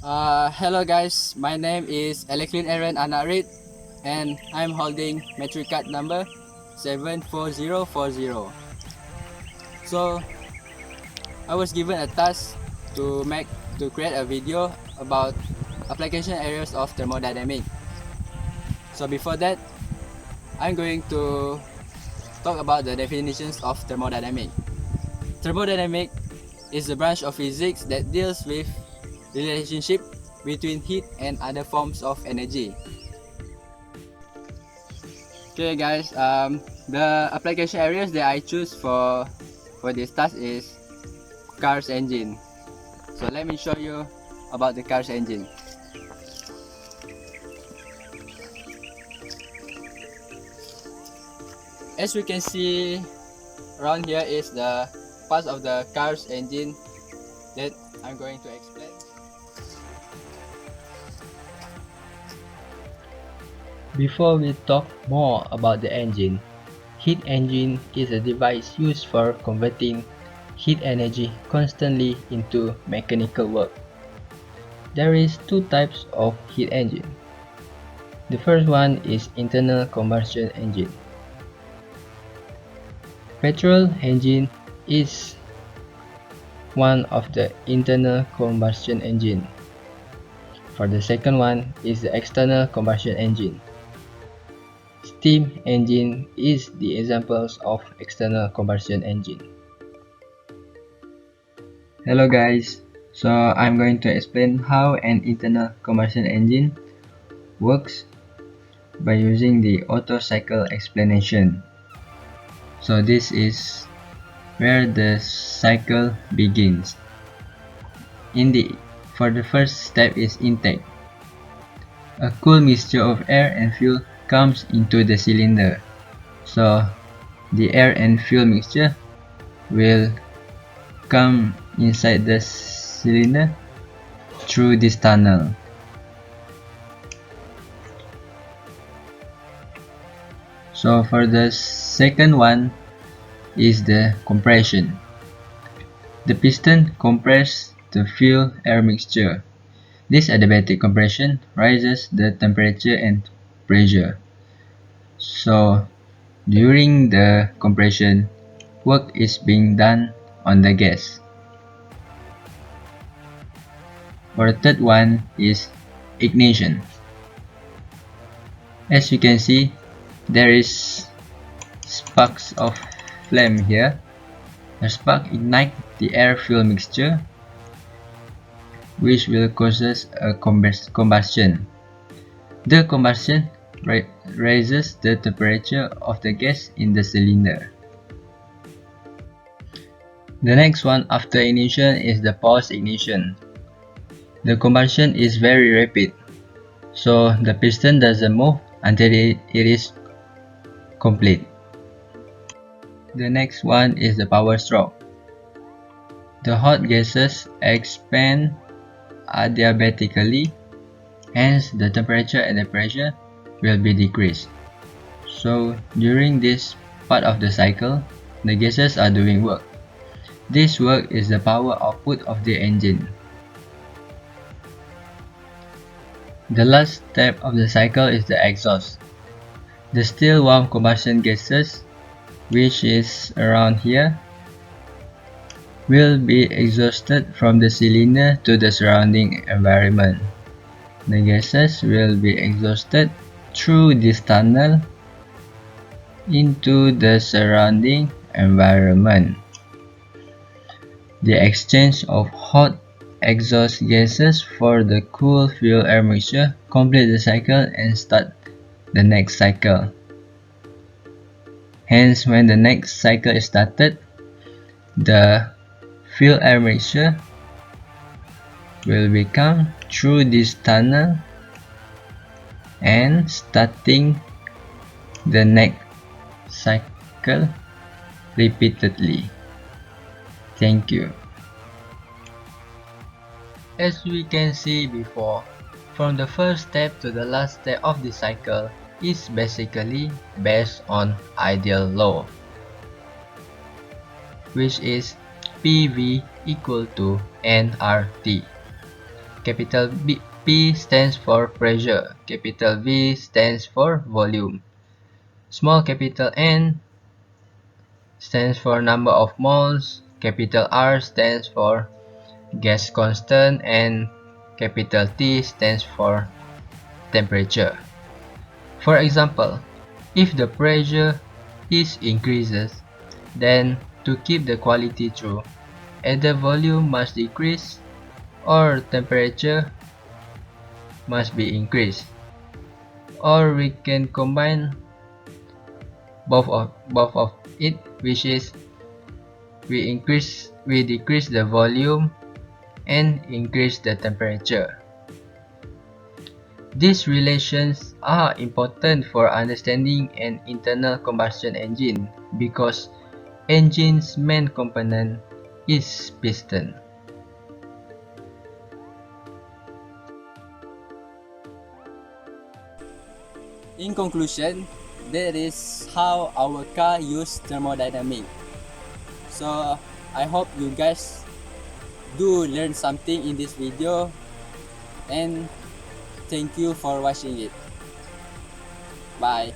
Hello guys, my name is Aleklin Aaron Anarit and I'm holding metric card number 74040. So I was given a task to create a video about application areas of thermodynamics. So before that, I'm going to talk about the definitions of thermodynamics. Thermodynamics is the branch of physics that deals with relationship between heat and other forms of energy. Okay guys, the application areas that I choose for this task is cars engine. So let me show you about the cars engine. As we can see around here is the parts of the cars engine that I'm going to explain. Before we talk more about the engine, heat engine is a device used for converting heat energy constantly into mechanical work. There is two types of heat engine. The first one is internal combustion engine. Petrol engine is one of the internal combustion engine. For the second one is the external combustion engine. Steam engine is the examples of external combustion engine. Hello guys, so I'm going to explain how an internal combustion engine works by using the Otto Cycle explanation. So this is where the cycle begins. For the first step is intake. A cool mixture of air and fuel comes into the cylinder. So the air and fuel mixture will come inside the cylinder through this tunnel. So for the second one is the compression. The piston compresses the fuel air mixture. This adiabatic compression raises the temperature and pressure. So during the compression, work is being done on the gas. For the third one is ignition. As you can see, there is sparks of flame here. The spark ignites the air-fuel mixture, which will cause a combustion. The combustion raises the temperature of the gas in the cylinder. The next one after ignition is the post-ignition. The combustion is very rapid, so the piston doesn't move until it is complete. The next one is the power stroke. The hot gases expand adiabatically, hence the temperature and the pressure will be decreased. So during this part of the cycle, the gases are doing work. This work is the power output of the engine. The last step of the cycle is the exhaust. The still warm combustion gases, which is around here, will be exhausted from the cylinder to the surrounding environment. The gases will be exhausted through this tunnel into the surrounding environment. The exchange of hot exhaust gases for the cool fuel air mixture complete the cycle and start the next cycle. Hence, when the next cycle is started, the fuel air mixture will become through this tunnel and starting the next cycle repeatedly. Thank you. As we can see before, from the first step to the last step of the cycle is basically based on ideal law, which is PV equal to nRT. Capital P stands for pressure. Capital V stands for volume. Small capital N stands for number of moles. Capital R stands for gas constant, and capital T stands for temperature. For example, if the pressure is increases, then to keep the quality true, either volume must decrease or temperature must be increased. Or we can combine both of it, which is we decrease the volume and increase the temperature. These relations are important for understanding an internal combustion engine because engine's main component is piston. In conclusion, that is how our car use thermodynamics. So I hope you guys do learn something in this video, and thank you for watching it. Bye.